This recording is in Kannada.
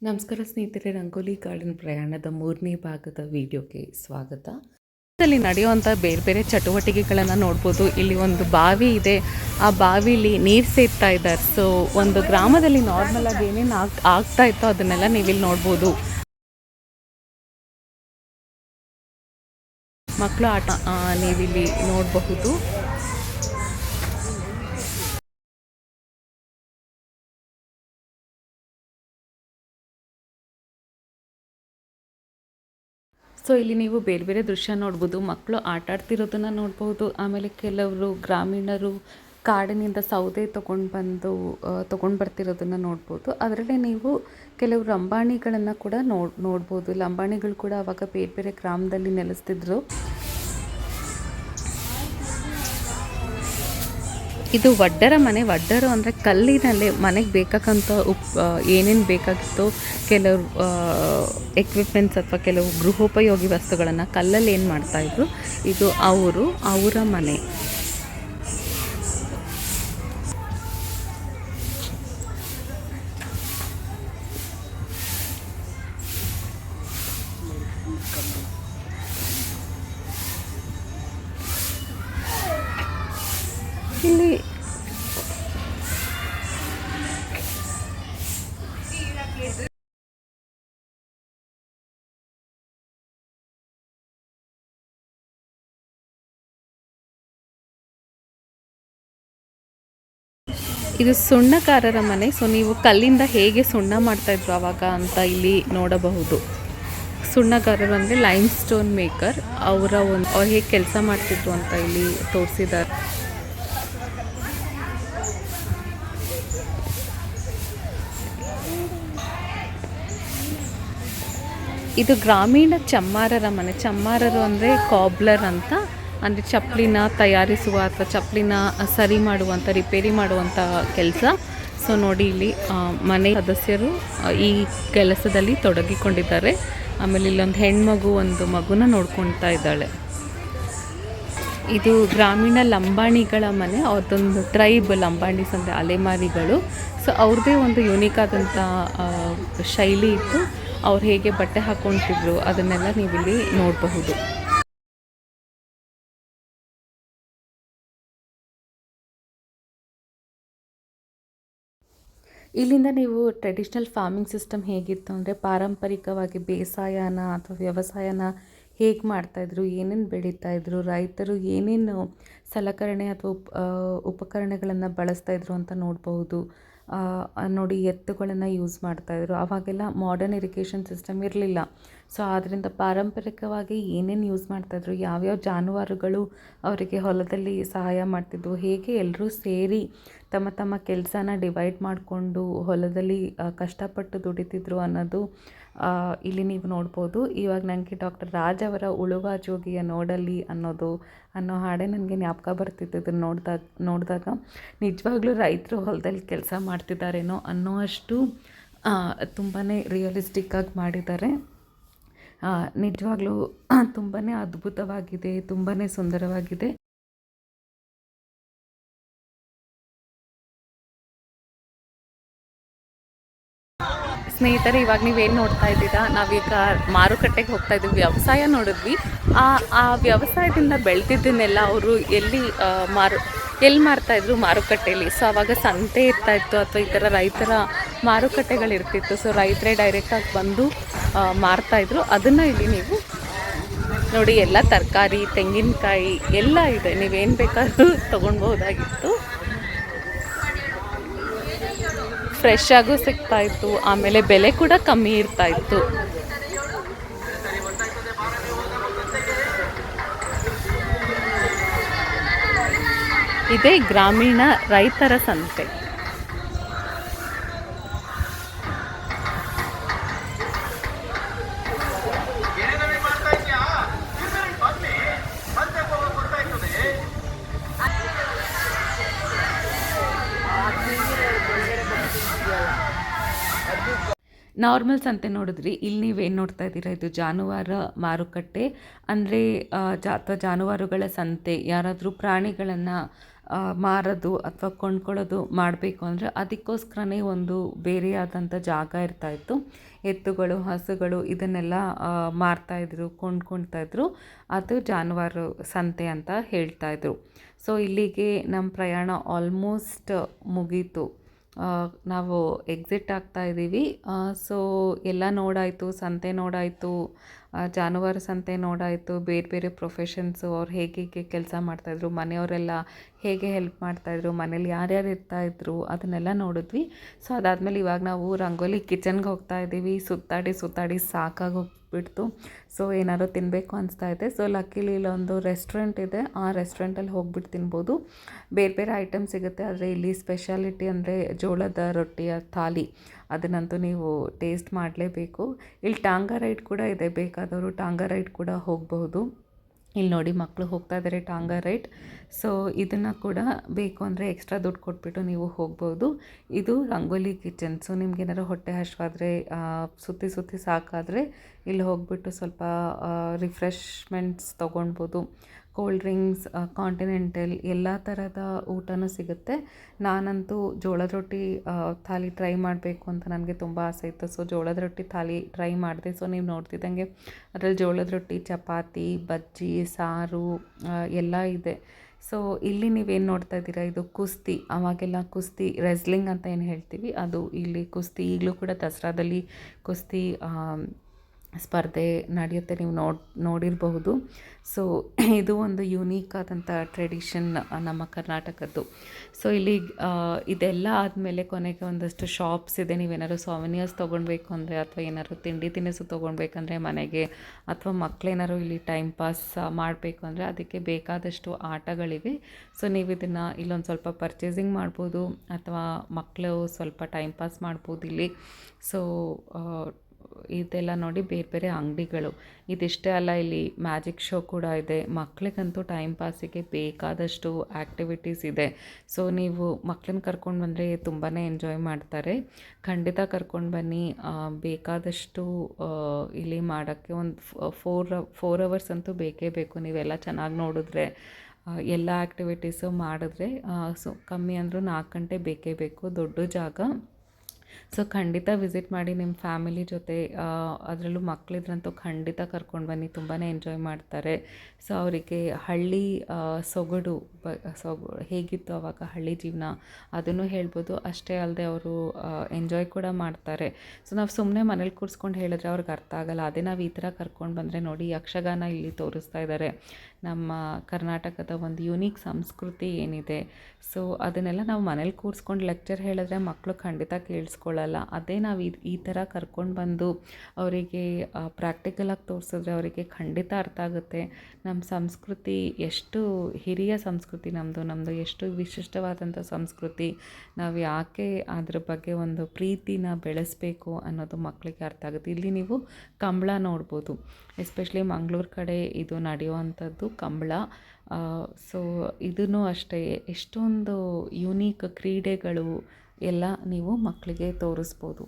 ನಮಸ್ಕಾರ ಸ್ನೇಹಿತರೆ, ರಂಗೋಲಿ ಗಾರ್ಡನ್ ಪ್ರಯಾಣದ 3ನೇ ಭಾಗದ ವಿಡಿಯೋಗೆ ಸ್ವಾಗತ. ಇಲ್ಲಿ ನಡೆಯುವಂಥ ಬೇರೆ ಬೇರೆ ಚಟುವಟಿಕೆಗಳನ್ನು ನೋಡ್ಬೋದು. ಇಲ್ಲಿ ಒಂದು ಬಾವಿ ಇದೆ, ಆ ಬಾವಿಲಿ ನೀರು ಸೇರ್ತಾ ಇದ್ದಾರೆ. ಸೊ ಒಂದು ಗ್ರಾಮದಲ್ಲಿ ನಾರ್ಮಲ್ ಆಗಿ ಏನೇನು ಆಗ್ತಾ ಇತ್ತೋ ಅದನ್ನೆಲ್ಲ ನೀವಿಲ್ಲಿ ನೋಡ್ಬೋದು. ಮಕ್ಕಳು ಆಟ ನೀವಿಲ್ಲಿ ನೋಡಬಹುದು. ಸೊ ಇಲ್ಲಿ ನೀವು ಬೇರೆ ಬೇರೆ ದೃಶ್ಯ ನೋಡ್ಬೋದು. ಮಕ್ಕಳು ಆಟ ಆಡ್ತಿರೋದನ್ನು ನೋಡ್ಬೋದು. ಆಮೇಲೆ ಕೆಲವರು ಗ್ರಾಮೀಣರು ಕಾಡಿನಿಂದ ಸೌದೆ ತೊಗೊಂಡು ಬರ್ತಿರೋದನ್ನು ನೋಡ್ಬೋದು. ಅದರಲ್ಲೇ ನೀವು ಕೆಲವು ಲಂಬಾಣಿಗಳನ್ನು ಕೂಡ ನೋಡ್ಬೋದು. ಲಂಬಾಣಿಗಳು ಕೂಡ ಆವಾಗ ಬೇರೆ ಬೇರೆ ಗ್ರಾಮದಲ್ಲಿ ನೆಲೆಸ್ತಿದ್ರು. ಇದು ವಡ್ಡರ ಮನೆ. ವಡ್ಡರು ಅಂದರೆ ಕಲ್ಲಿನಲ್ಲೇ ಮನೆಗೆ ಬೇಕಾಗಂಥ ಏನೇನು ಬೇಕಾಗಿತ್ತೋ ಕೆಲವು ಎಕ್ವಿಪ್ಮೆಂಟ್ಸ್ ಅಥವಾ ಕೆಲವು ಗೃಹೋಪಯೋಗಿ ವಸ್ತುಗಳನ್ನು ಕಲ್ಲಲ್ಲಿ ಏನು ಮಾಡ್ತಾಯಿದ್ರು, ಇದು ಅವರ ಮನೆ. ಇಲ್ಲಿ ಇದು ಸುಣ್ಣಕಾರರ ಮನೆ. ಸೊ ನೀವು ಕಲ್ಲಿಂದ ಹೇಗೆ ಸುಣ್ಣ ಮಾಡ್ತಾಯಿದ್ರು ಆವಾಗ ಅಂತ ಇಲ್ಲಿ ನೋಡಬಹುದು. ಸುಣ್ಣಗಾರರು ಅಂದರೆ ಲೈಮ್ ಸ್ಟೋನ್ ಮೇಕರ್. ಅವ್ರು ಹೇಗೆ ಕೆಲಸ ಮಾಡ್ತಿದ್ರು ಅಂತ ಇಲ್ಲಿ ತೋರಿಸಿದ್ದಾರೆ. ಇದು ಗ್ರಾಮೀಣ ಚಮ್ಮಾರರ ಮನೆ. ಚಮ್ಮಾರರು ಅಂದರೆ ಕಾಬ್ಲರ್ ಅಂತ, ಅಂದರೆ ಚಪ್ಪಲಿನ ತಯಾರಿಸುವ ಅಥವಾ ಚಪ್ಪಲಿನ ಸರಿ ಮಾಡುವಂಥ, ರಿಪೇರಿ ಮಾಡುವಂಥ ಕೆಲಸ. ಸೊ ನೋಡಿ, ಇಲ್ಲಿ ಮನೆ ಸದಸ್ಯರು ಈ ಕೆಲಸದಲ್ಲಿ ತೊಡಗಿಕೊಂಡಿದ್ದಾರೆ. ಆಮೇಲೆ ಇಲ್ಲೊಂದು ಹೆಣ್ಮಗು ಒಂದು ಮಗುನ ನೋಡ್ಕೊಳ್ತಾ ಇದ್ದಾಳೆ. ಇದು ಗ್ರಾಮೀಣ ಲಂಬಾಣಿಗಳ ಮನೆ. ಅವ್ರದ್ದೊಂದು ಟ್ರೈಬ್, ಲಂಬಾಣಿಸ್ ಅಂದರೆ ಅಲೆಮಾರಿಗಳು. ಸೊ ಅವ್ರದ್ದೇ ಒಂದು ಯುನೀಕ್ ಆದಂಥ ಶೈಲಿ ಇತ್ತು. ಅವ್ರು ಹೇಗೆ ಬಟ್ಟೆ ಹಾಕ್ಕೊಳ್ತಿದ್ರು ಅದನ್ನೆಲ್ಲ ನೀವಿಲ್ಲಿ ನೋಡಬಹುದು. ಇಲ್ಲಿಂದ ನೀವು ಟ್ರೆಡಿಷ್ನಲ್ ಫಾರ್ಮಿಂಗ್ ಸಿಸ್ಟಮ್ ಹೇಗಿತ್ತು ಅಂದರೆ, ಪಾರಂಪರಿಕವಾಗಿ ಬೇಸಾಯನ ಅಥವಾ ವ್ಯವಸಾಯನ ಹೇಗೆ ಮಾಡ್ತಾಯಿದ್ರು, ಏನೇನು ಬೆಳೀತಾಯಿದ್ರು, ರೈತರು ಏನೇನು ಸಲಕರಣೆ ಅಥವಾ ಉಪಕರಣಗಳನ್ನು ಬಳಸ್ತಾಯಿದ್ರು ಅಂತ ನೋಡಬಹುದು. ನೋಡಿ, ಎತ್ತುಗಳನ್ನು ಯೂಸ್ ಮಾಡ್ತಾಯಿದ್ರು. ಆವಾಗೆಲ್ಲ ಮಾಡರ್ನ್ ಇರಿಗೇಷನ್ ಸಿಸ್ಟಮ್ ಇರಲಿಲ್ಲ. ಸೊ ಆದ್ದರಿಂದ ಪಾರಂಪರಿಕವಾಗಿ ಏನೇನು ಯೂಸ್ ಮಾಡ್ತಾಯಿದ್ರು, ಯಾವ್ಯಾವ ಜಾನುವಾರುಗಳು ಅವರಿಗೆ ಹೊಲದಲ್ಲಿ ಸಹಾಯ ಮಾಡ್ತಿದ್ವು, ಹೇಗೆ ಎಲ್ಲರೂ ಸೇರಿ ತಮ್ಮ ತಮ್ಮ ಕೆಲಸನ ಡಿವೈಡ್ ಮಾಡಿಕೊಂಡು ಹೊಲದಲ್ಲಿ ಕಷ್ಟಪಟ್ಟು ದುಡಿತಿದ್ರು ಅನ್ನೋದು ಇಲ್ಲಿ ನೀವು ನೋಡ್ಬೋದು. ಇವಾಗ ನನಗೆ ಡಾಕ್ಟರ್ ರಾಜ್ ಅವರ ಉಳುವ ಜೋಗಿಯ ನೋಡಲ್ಲಿ ಅನ್ನೋ ಹಾಡೇ ನನಗೆ ಜ್ಞಾಪಕ ಬರ್ತಿತ್ತು. ಇದನ್ನು ನೋಡಿದಾಗ ನಿಜವಾಗ್ಲೂ ರೈತರು ಹೊಲದಲ್ಲಿ ಕೆಲಸ ಮಾಡ್ತಿದ್ದಾರೇನೋ ಅನ್ನೋ ಅಷ್ಟು ತುಂಬಾ ರಿಯಲಿಸ್ಟಿಕ್ಕಾಗಿ ಮಾಡಿದ್ದಾರೆ. ನಿಜವಾಗ್ಲೂ ತುಂಬಾ ಅದ್ಭುತವಾಗಿದೆ, ತುಂಬಾ ಸುಂದರವಾಗಿದೆ. ಸ್ನೇಹಿತರೆ, ಇವಾಗ ನೀವೇನು ನೋಡ್ತಾ ಇದ್ದೀರಾ, ನಾವೀಗ ಮಾರುಕಟ್ಟೆಗೆ ಹೋಗ್ತಾ ಇದ್ದೀವಿ. ವ್ಯವಸಾಯ ನೋಡಿದ್ವಿ. ಆ ವ್ಯವಸಾಯದಿಂದ ಬೆಳೆದಿದ್ದನ್ನೆಲ್ಲ ಅವರು ಎಲ್ಲಿ ಮಾರ್ತಾಯಿದ್ರು, ಮಾರುಕಟ್ಟೆಯಲ್ಲಿ. ಸೊ ಆವಾಗ ಸಂತೆ ಇರ್ತಾಯಿತ್ತು ಅಥವಾ ಈ ಥರ ರೈತರ ಮಾರುಕಟ್ಟೆಗಳಿರ್ತಿತ್ತು. ಸೊ ರೈತರೇ ಡೈರೆಕ್ಟಾಗಿ ಬಂದು ಮಾರ್ತಾಯಿದ್ರು. ಅದನ್ನು ಇಲ್ಲಿ ನೀವು ನೋಡಿ, ಎಲ್ಲ ತರಕಾರಿ, ತೆಂಗಿನಕಾಯಿ ಎಲ್ಲ ಇದೆ. ನೀವೇನು ಬೇಕಾದ್ರೂ ತೊಗೊಳ್ಬಹುದಾಗಿತ್ತು. ಫ್ರೆಶ್ ಆಗೂ ಸಿಗ್ತಾಯಿತ್ತು. ಆಮೇಲೆ ಬೆಲೆ ಕೂಡ ಕಮ್ಮಿ ಇರ್ತಾಯಿತ್ತು. ಇದೇ ಗ್ರಾಮೀಣ ರೈತರ ಸಂತೆ. ನಾರ್ಮಲ್ ಸಂತೆ ನೋಡಿದ್ರಿ. ಇಲ್ಲಿ ನೀವೇನು ನೋಡ್ತಾ ಇದ್ದೀರಾ, ಇದು ಜಾನುವಾರು ಮಾರುಕಟ್ಟೆ ಅಂದರೆ ಅಥವಾ ಜಾನುವಾರುಗಳ ಸಂತೆ. ಯಾರಾದರೂ ಪ್ರಾಣಿಗಳನ್ನು ಮಾರೋದು ಅಥವಾ ಕೊಂಡ್ಕೊಳ್ಳೋದು ಮಾಡಬೇಕು ಅಂದರೆ ಅದಕ್ಕೋಸ್ಕರನೇ ಒಂದು ಬೇರೆಯಾದಂಥ ಜಾಗ ಇರ್ತಾಯಿತ್ತು. ಎತ್ತುಗಳು, ಹಸುಗಳು ಇದನ್ನೆಲ್ಲ ಮಾರ್ತಾಯಿದ್ರು, ಕೊಂಡ್ಕೊಳ್ತಾಯಿದ್ರು. ಅದು ಜಾನುವಾರು ಸಂತೆ ಅಂತ ಹೇಳ್ತಾಯಿದ್ರು. ಸೊ ಇಲ್ಲಿಗೆ ನಮ್ಮ ಪ್ರಯಾಣ ಆಲ್ಮೋಸ್ಟ್ ಮುಗೀತು. ನಾವು ಎಕ್ಸಿಟ್ ಆಗ್ತಾ ಇದ್ದೀವಿ. ಸೊ ಎಲ್ಲ ನೋಡಾಯಿತು, ಸಂತೆ ನೋಡಾಯಿತು, ಜಾನುವಾರು ಸಂತೆ ನೋಡಾಯಿತು, ಬೇರೆ ಬೇರೆ ಪ್ರೊಫೆಷನ್ಸು ಅವ್ರು ಹೇಗೆ ಕೆಲಸ ಮಾಡ್ತಾಯಿದ್ರು, ಮನೆಯವರೆಲ್ಲ ಹೇಗೆ ಹೆಲ್ಪ್ ಮಾಡ್ತಾಯಿದ್ರು, ಮನೇಲಿ ಯಾರ್ಯಾರು ಇರ್ತಾಯಿದ್ರು ಅದನ್ನೆಲ್ಲ ನೋಡಿದ್ವಿ. ಸೊ ಅದಾದಮೇಲೆ ಇವಾಗ ನಾವು ರಂಗೋಲಿ ಕಿಚನ್ಗೆ ಹೋಗ್ತಾ ಇದ್ದೀವಿ. ಸುತ್ತಾಡಿ ಸಾಕಾಗಿ ಹೋಗ್ಬಿಡ್ತು. ಸೊ ಏನಾದ್ರು ತಿನ್ನಬೇಕು ಅನಿಸ್ತಾ ಇದೆ. ಸೊ ಲಕ್ಕಿಲಿ ಇಲ್ಲೊಂದು ರೆಸ್ಟೋರೆಂಟ್ ಇದೆ, ಆ ರೆಸ್ಟೋರೆಂಟಲ್ಲಿ ಹೋಗ್ಬಿಟ್ಟು ತಿನ್ಬೋದು. ಬೇರೆ ಬೇರೆ ಐಟಮ್ ಸಿಗುತ್ತೆ. ಆದರೆ ಇಲ್ಲಿ ಸ್ಪೆಷಾಲಿಟಿ ಅಂದರೆ ಜೋಳದ ರೊಟ್ಟಿಯ ಥಾಲಿ, ಅದನ್ನಂತೂ ನೀವು ಟೇಸ್ಟ್ ಮಾಡಲೇಬೇಕು. ಇಲ್ಲಿ ಟಾಂಗಾ ರೈಡ್ ಕೂಡ ಇದೆ, ಬೇಕಾದವರು ಟಾಂಗಾ ರೈಡ್ ಕೂಡ ಹೋಗಬಹುದು. ಇಲ್ಲಿ ನೋಡಿ ಮಕ್ಕಳು ಹೋಗ್ತಾ ಇದ್ದಾರೆ ಟಾಂಗಾ ರೈಡ್. ಸೊ ಇದನ್ನು ಕೂಡ ಬೇಕು ಅಂದರೆ ಎಕ್ಸ್ಟ್ರಾ ದುಡ್ಡು ಕೊಟ್ಬಿಟ್ಟು ನೀವು ಹೋಗ್ಬೋದು. ಇದು ರಂಗೋಲಿ ಕಿಚನ್. ಸೊ ನಿಮ್ಗೇನಾದ್ರು ಹೊಟ್ಟೆ ಹಶ್ವಾದರೆ, ಸುತ್ತಿ ಸಾಕಾದರೆ ಇಲ್ಲಿ ಹೋಗ್ಬಿಟ್ಟು ಸ್ವಲ್ಪ ರಿಫ್ರೆಶ್ಮೆಂಟ್ಸ್ ತೊಗೊಳ್ಬೋದು. ಕೋಲ್ಡ್ ಡ್ರಿಂಕ್ಸ್, ಕಾಂಟಿನೆಂಟಲ್ ಎಲ್ಲ ಥರದ ಊಟನೂ ಸಿಗುತ್ತೆ. ನಾನಂತೂ ಜೋಳದ ರೊಟ್ಟಿ ಥಾಲಿ ಟ್ರೈ ಮಾಡಬೇಕು ಅಂತ ನನಗೆ ತುಂಬ ಆಸೆ ಇತ್ತು. ಸೊ ಜೋಳದ ರೊಟ್ಟಿ ಥಾಲಿ ಟ್ರೈ ಮಾಡಿದೆ. ಸೊ ನೀವು ನೋಡ್ತಿದ್ದಂಗೆ ಅದರಲ್ಲಿ ಜೋಳದ ರೊಟ್ಟಿ, ಚಪಾತಿ, ಬಜ್ಜಿ, ಸಾರು ಎಲ್ಲ ಇದೆ. ಸೊ ಇಲ್ಲಿ ನೀವೇನು ನೋಡ್ತಾ ಇದ್ದೀರಾ, ಇದು ಕುಸ್ತಿ. ಅವಾಗೆಲ್ಲ ಕುಸ್ತಿ, ರೆಸ್ಲಿಂಗ್ ಅಂತ ಏನು ಹೇಳ್ತೀವಿ, ಅದು ಇಲ್ಲಿ ಕುಸ್ತಿ. ಈಗಲೂ ಕೂಡ ದಸರಾದಲ್ಲಿ ಕುಸ್ತಿ ಸ್ಪರ್ಧೆ ನಡೆಯುತ್ತೆ, ನೀವು ನೋಡಿರಬಹುದು. ಸೊ ಇದು ಒಂದು ಯುನೀಕ್ ಆದಂಥ ಟ್ರೆಡಿಷನ್ ನಮ್ಮ ಕರ್ನಾಟಕದ್ದು. ಸೊ ಇಲ್ಲಿ ಇದೆಲ್ಲ ಆದಮೇಲೆ ಕೊನೆಗೆ ಒಂದಷ್ಟು ಶಾಪ್ಸ್ ಇದೆ. ನೀವೇನಾದ್ರು ಸೋವೆನಿಯರ್ಸ್ ತೊಗೊಳ್ಬೇಕು ಅಂದರೆ, ಅಥವಾ ಏನಾದ್ರು ತಿಂಡಿ ತಿನಿಸು ತೊಗೊಳ್ಬೇಕಂದ್ರೆ ಮನೆಗೆ, ಅಥವಾ ಮಕ್ಕಳೇನಾದ್ರು ಇಲ್ಲಿ ಟೈಮ್ ಪಾಸ್ ಮಾಡಬೇಕು ಅಂದರೆ ಅದಕ್ಕೆ ಬೇಕಾದಷ್ಟು ಆಟಗಳಿವೆ. ಸೊ ನೀವು ಇದನ್ನು ಇಲ್ಲೊಂದು ಸ್ವಲ್ಪ ಪರ್ಚೇಸಿಂಗ್ ಮಾಡ್ಬೋದು, ಅಥವಾ ಮಕ್ಕಳು ಸ್ವಲ್ಪ ಟೈಮ್ ಪಾಸ್ ಮಾಡ್ಬೋದು ಇಲ್ಲಿ. ಸೊ ಇದೆಲ್ಲ ನೋಡಿ ಬೇರೆ ಬೇರೆ ಅಂಗಡಿಗಳು. ಇದಿಷ್ಟೇ ಅಲ್ಲ, ಇಲ್ಲಿ ಮ್ಯಾಜಿಕ್ ಶೋ ಕೂಡ ಇದೆ. ಮಕ್ಕಳಿಗಂತೂ ಟೈಮ್ ಪಾಸಿಗೆ ಬೇಕಾದಷ್ಟು ಆ್ಯಕ್ಟಿವಿಟೀಸ್ ಇದೆ. ಸೊ ನೀವು ಮಕ್ಕಳನ್ನ ಕರ್ಕೊಂಡು ಬಂದರೆ ತುಂಬಾ ಎಂಜಾಯ್ ಮಾಡ್ತಾರೆ. ಖಂಡಿತ ಕರ್ಕೊಂಡು ಬನ್ನಿ. ಬೇಕಾದಷ್ಟು ಇಲ್ಲಿ ಮಾಡೋಕ್ಕೆ ಒಂದು 4 ಅವರ್ಸ್ ಅಂತೂ ಬೇಕೇ ಬೇಕು. ನೀವೆಲ್ಲ ಚೆನ್ನಾಗಿ ನೋಡಿದ್ರೆ, ಎಲ್ಲ ಆ್ಯಕ್ಟಿವಿಟೀಸು ಮಾಡಿದ್ರೆ. ಸೊ ಕಮ್ಮಿ ಅಂದರೂ 4 ಗಂಟೆ ಬೇಕೇ ಬೇಕು. ದೊಡ್ಡ ಜಾಗ. ಸೊ ಖಂಡಿತ ವಿಸಿಟ್ ಮಾಡಿ ನಿಮ್ಮ ಫ್ಯಾಮಿಲಿ ಜೊತೆ. ಅದರಲ್ಲೂ ಮಕ್ಕಳಿದ್ರಂತೂ ಖಂಡಿತ ಕರ್ಕೊಂಡು ಬನ್ನಿ, ತುಂಬಾ ಎಂಜಾಯ್ ಮಾಡ್ತಾರೆ. ಸೊ ಅವರಿಗೆ ಹಳ್ಳಿ ಸೊಗಡು ಹೇಗಿತ್ತು ಆವಾಗ ಹಳ್ಳಿ ಜೀವನ ಅದನ್ನು ಹೇಳ್ಬೋದು. ಅಷ್ಟೇ ಅಲ್ಲದೆ ಅವರು ಎಂಜಾಯ್ ಕೂಡ ಮಾಡ್ತಾರೆ. ಸೊ ನಾವು ಸುಮ್ಮನೆ ಮನೇಲಿ ಕೂರಿಸ್ಕೊಂಡು ಹೇಳಿದ್ರೆ ಅವ್ರಿಗೆ ಅರ್ಥ ಆಗೋಲ್ಲ. ಅದೇ ನಾವು ಈ ಥರ ಕರ್ಕೊಂಡು ಬಂದರೆ ನೋಡಿ, ಯಕ್ಷಗಾನ ಇಲ್ಲಿ ತೋರಿಸ್ತಾ ಇದ್ದಾರೆ. ನಮ್ಮ ಕರ್ನಾಟಕದ ಒಂದು ಯುನೀಕ್ ಸಂಸ್ಕೃತಿ ಏನಿದೆ, ಸೊ ಅದನ್ನೆಲ್ಲ ನಾವು ಮನೇಲಿ ಕೂರಿಸ್ಕೊಂಡು ಲೆಕ್ಚರ್ ಹೇಳಿದ್ರೆ ಮಕ್ಕಳು ಖಂಡಿತ ಕೇಳಿಸ್ಕೊಳ್ಳಲ್ಲ. ಅದೇ ನಾವು ಈ ಥರ ಕರ್ಕೊಂಡು ಬಂದು ಅವರಿಗೆ ಪ್ರಾಕ್ಟಿಕಲಾಗಿ ತೋರಿಸಿದ್ರೆ ಅವರಿಗೆ ಖಂಡಿತ ಅರ್ಥ ಆಗುತ್ತೆ. ನಮ್ಮ ಸಂಸ್ಕೃತಿ ಎಷ್ಟು ಹಿರಿಯ ಸಂಸ್ಕೃತಿ, ನಮ್ಮದು ಎಷ್ಟು ವಿಶಿಷ್ಟವಾದಂಥ ಸಂಸ್ಕೃತಿ, ನಾವು ಯಾಕೆ ಅದ್ರ ಬಗ್ಗೆ ಒಂದು ಪ್ರೀತಿನ ಬೆಳೆಸಬೇಕು ಅನ್ನೋದು ಮಕ್ಕಳಿಗೆ ಅರ್ಥ ಆಗುತ್ತೆ. ಇಲ್ಲಿ ನೀವು ಕಂಬಳ ನೋಡ್ಬೋದು. ಎಸ್ಪೆಷಲಿ ಮಂಗಳೂರು ಕಡೆ ಇದು ನಡೆಯುವಂಥದ್ದು ಕಂಬಳ. ಸೊ ಇದೂ ಅಷ್ಟೇ, ಎಷ್ಟೊಂದು ಯುನೀಕ್ ಕ್ರೀಡೆಗಳು ಎಲ್ಲ ನೀವು ಮಕ್ಕಳಿಗೆ ತೋರಿಸ್ಬೋದು.